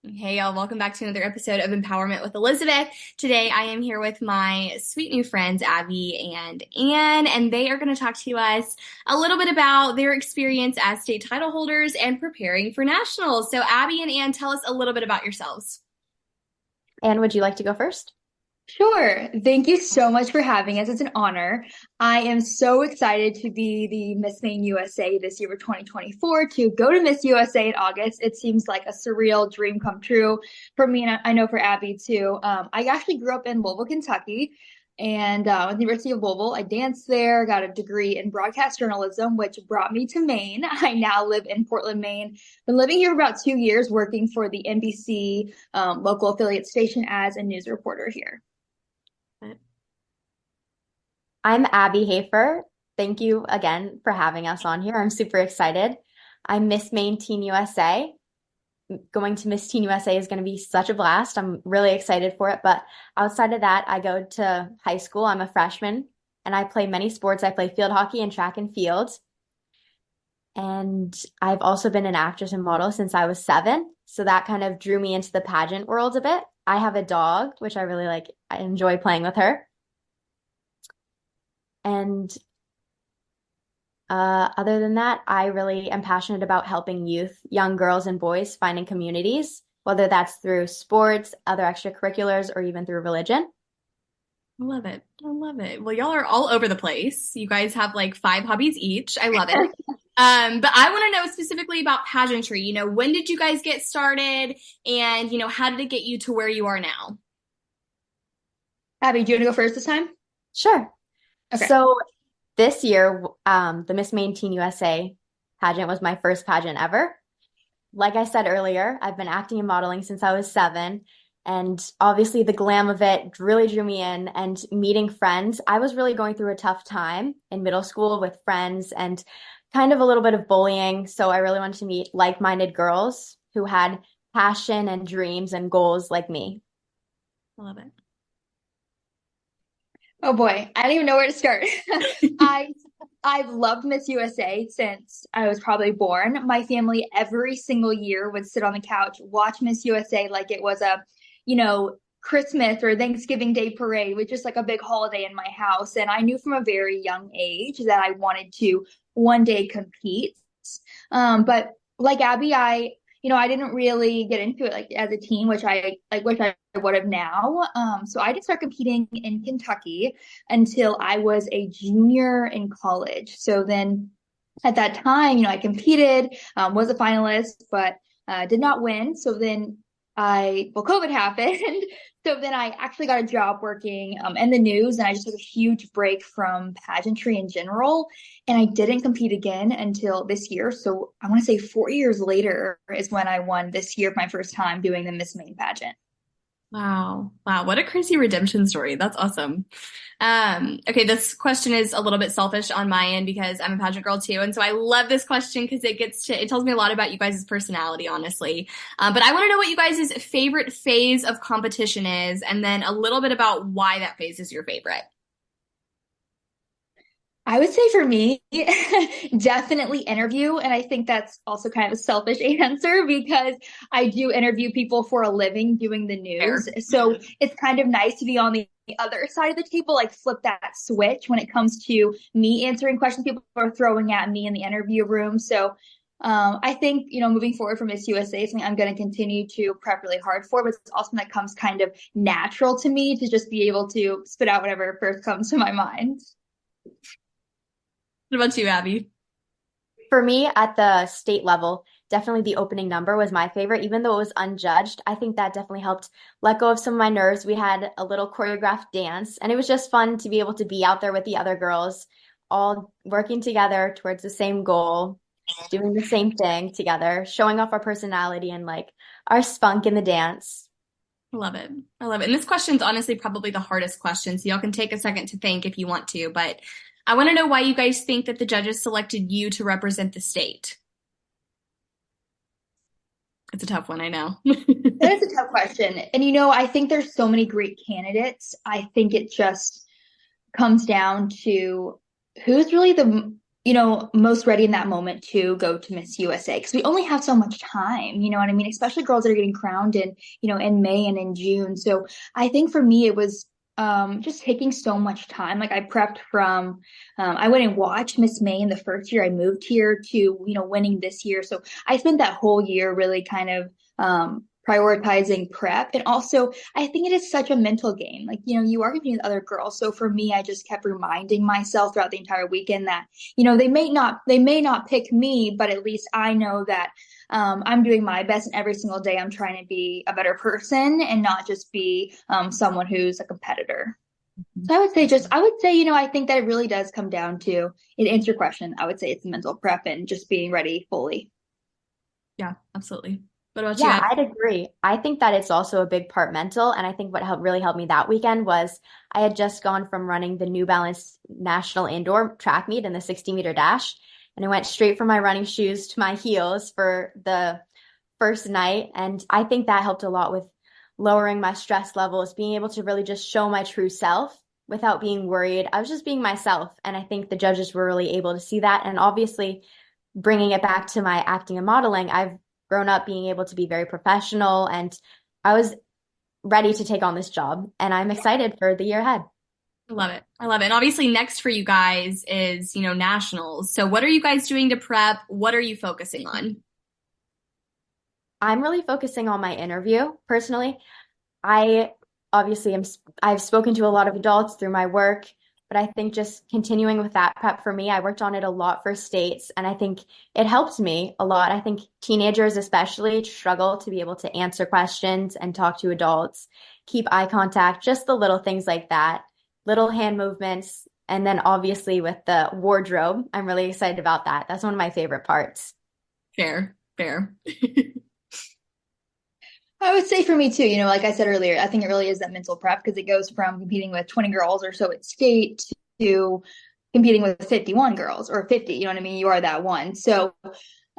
Hey y'all, welcome back to another episode of Empowerment with Elizabeth. Today I am here with my sweet new friends, Abby and Anne, and they are going to talk to us a little bit about their experience as state title holders and preparing for nationals. So Abby and Anne, tell us a little bit about yourselves. Anne, would you like to go first? Sure. Thank you so much for having us. It's an honor. I am so excited to be the Miss Maine USA this year for 2024, to go to Miss USA in August. It seems like a surreal dream come true for me, and I know for Abby too. I actually grew up in Louisville, Kentucky, and at the University of Louisville. I danced there, got a degree in broadcast journalism, which brought me to Maine. I now live in Portland, Maine. Been living here for about 2 years, working for the NBC local affiliate station as a news reporter here. I'm Abby Hafer. Thank you again for having us on here. I'm super excited. I'm Miss Maine Teen USA. Going to Miss Teen USA is going to be such a blast. I'm really excited for it. But outside of that, I go to high school. I'm a freshman and I play many sports. I play field hockey and track and field. And I've also been an actress and model since I was 7. So that kind of drew me into the pageant world a bit. I have a dog, which I really like. I enjoy playing with her. And other than that, I really am passionate about helping youth, young girls and boys finding communities, whether that's through sports, other extracurriculars, or even through religion. I love it. I love it. Well, y'all are all over the place. You guys have like 5 hobbies each. I love it. But I want to know specifically about pageantry. When did you guys get started and, how did it get you to where you are now? Abby, do you want to go first this time? Sure. Okay. So this year, the Miss Maine Teen USA pageant was my first pageant ever. Like I said earlier, I've been acting and modeling since I was 7. And obviously the glam of it really drew me in, and meeting friends. I was really going through a tough time in middle school with friends and kind of a little bit of bullying. So I really wanted to meet like-minded girls who had passion and dreams and goals like me. I love it. Oh boy, I don't even know where to start. I I've loved Miss USA since I was probably born. My family every single year would sit on the couch, watch Miss USA like it was a, Christmas or Thanksgiving Day parade, with just like a big holiday in my house. And I knew from a very young age that I wanted to one day compete. But like Abby, I didn't really get into it like as a teen, which I wish I would have now. So I didn't start competing in Kentucky until I was a junior in college. So then at that time, I competed, was a finalist, but did not win. So then COVID happened. So then I actually got a job working in the news, and I just took a huge break from pageantry in general. And I didn't compete again until this year. So I want to say 4 years later is when I won this year for my first time doing the Miss Maine pageant. Wow. Wow. What a crazy redemption story. That's awesome. Okay, this question is a little bit selfish on my end because I'm a pageant girl too. And so I love this question because it tells me a lot about you guys' personality, honestly. But I want to know what you guys' favorite phase of competition is, and then a little bit about why that phase is your favorite. I would say for me, definitely interview. And I think that's also kind of a selfish answer because I do interview people for a living doing the Fair. news. So it's kind of nice to be on the other side of the table, like flip that switch when it comes to me answering questions people are throwing at me in the interview room. So I think, moving forward from Miss USA is something I'm going to continue to prep really hard for, but it's also something that comes kind of natural to me to just be able to spit out whatever first comes to my mind. What about you, Abby? For me, at the state level, definitely the opening number was my favorite, even though it was unjudged. I think that definitely helped let go of some of my nerves. We had a little choreographed dance, and it was just fun to be able to be out there with the other girls, all working together towards the same goal, doing the same thing together, showing off our personality and like our spunk in the dance. I love it. I love it. And this question's honestly probably the hardest question, so y'all can take a second to think if you want to, but I want to know why you guys think that the judges selected you to represent the state. It's a tough one, I know. That is a tough question. And I think there's so many great candidates. I think it just comes down to who's really the most ready in that moment to go to Miss USA because we only have so much time, you know what I mean? Especially girls that are getting crowned in May and in June. So I think for me, it was just taking so much time. Like I prepped from, I went and watched Miss Maine the first year I moved here to, winning this year. So I spent that whole year really kind of, prioritizing prep. And also, I think it is such a mental game. Like, you are competing with other girls. So for me, I just kept reminding myself throughout the entire weekend that, they may not pick me, but at least I know that I'm doing my best, and every single day I'm trying to be a better person and not just be someone who's a competitor. So I would say, I think that it really does come down to, to answer your question, I would say it's mental prep and just being ready fully. Yeah, absolutely. What about you, Yeah, Abby? I'd agree. I think that it's also a big part mental. And I think what really helped me that weekend was I had just gone from running the New Balance National Indoor track meet in the 60-meter dash. And I went straight from my running shoes to my heels for the first night. And I think that helped a lot with lowering my stress levels, being able to really just show my true self without being worried. I was just being myself. And I think the judges were really able to see that. And obviously, bringing it back to my acting and modeling, I've grown up being able to be very professional, and I was ready to take on this job, and I'm excited for the year ahead. I love it. I love it. And obviously next for you guys is, nationals. So what are you guys doing to prep? What are you focusing on? I'm really focusing on my interview personally. I obviously I've spoken to a lot of adults through my work, but I think just continuing with that prep for me, I worked on it a lot for states, and I think it helped me a lot. I think teenagers especially struggle to be able to answer questions and talk to adults, keep eye contact, just the little things like that, little hand movements. And then obviously with the wardrobe, I'm really excited about that. That's one of my favorite parts. Fair, fair. I would say for me too, like I said earlier, I think it really is that mental prep because it goes from competing with 20 girls or so at state to competing with 51 girls or 50, you know what I mean? You are that one. So,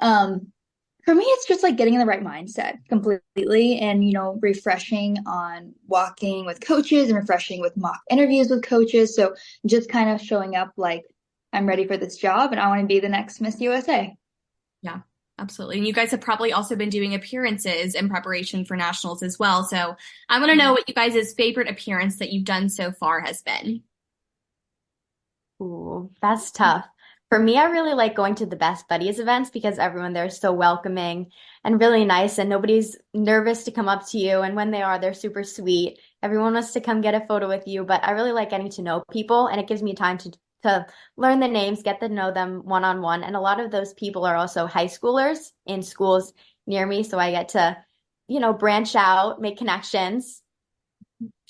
for me, it's just like getting in the right mindset completely and, refreshing on walking with coaches and refreshing with mock interviews with coaches. So just kind of showing up like I'm ready for this job and I want to be the next Miss USA. Yeah, absolutely. And you guys have probably also been doing appearances in preparation for nationals as well. So I want to know what you guys' favorite appearance that you've done so far has been. Ooh, that's tough. For me, I really like going to the Best Buddies events because everyone there is so welcoming and really nice, and nobody's nervous to come up to you. And when they are, they're super sweet. Everyone wants to come get a photo with you, but I really like getting to know people, and it gives me time to learn the names, get to know them one on one. And a lot of those people are also high schoolers in schools near me, so I get to, branch out, make connections.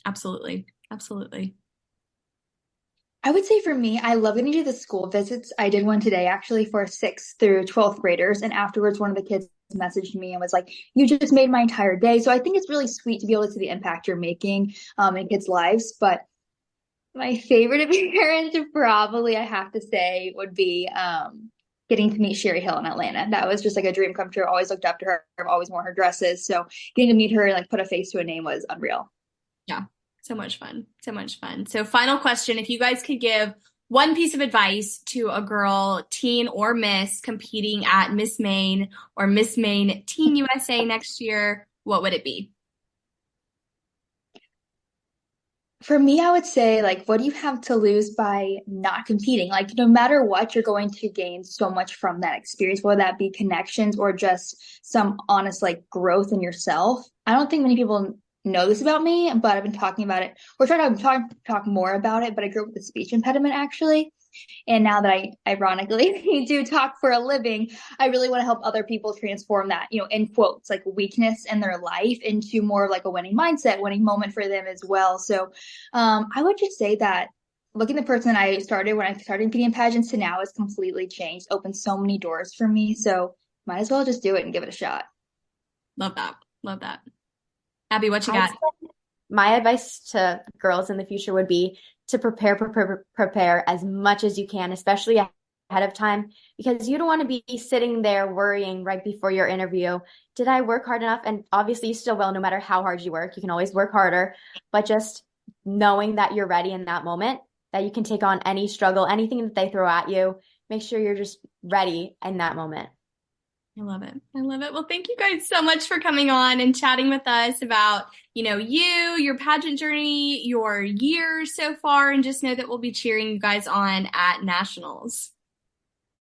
Absolutely. Absolutely. I would say for me, I love getting to the school visits. I did one today actually for 6th through 12th graders. And afterwards, one of the kids messaged me and was like, "You just made my entire day." So I think it's really sweet to be able to see the impact you're making in kids' lives. But my favorite appearance, probably, I have to say, would be getting to meet Sherry Hill in Atlanta. That was just like a dream come true. I always looked up to her. I've always worn her dresses. So getting to meet her and like put a face to a name was unreal. Yeah. So much fun. So much fun. So final question, if you guys could give one piece of advice to a girl, teen or miss, competing at Miss Maine or Miss Maine Teen USA next year, what would it be? For me, I would say, like, what do you have to lose by not competing? Like, no matter what, you're going to gain so much from that experience, whether that be connections or just some honest, like, growth in yourself. I don't think many people know this about me, but I've been talking about it. We're trying to talk more about it, but I grew up with a speech impediment, actually. And now that I ironically do talk for a living, I really want to help other people transform that, in quotes, like weakness in their life into more of like a winning mindset, winning moment for them as well. So I would just say that looking the person I started when I started competing in pageants to now has completely changed, opened so many doors for me. So might as well just do it and give it a shot. Love that. Love that. Abby, what you I got? My advice to girls in the future would be to prepare as much as you can, especially ahead of time, because you don't want to be sitting there worrying right before your interview. Did I work hard enough? And obviously you still will, no matter how hard you work. You can always work harder, but just knowing that you're ready in that moment, that you can take on any struggle, anything that they throw at you, make sure you're just ready in that moment. I love it. I love it. Well, thank you guys so much for coming on and chatting with us about, your pageant journey, your year so far, and just know that we'll be cheering you guys on at nationals.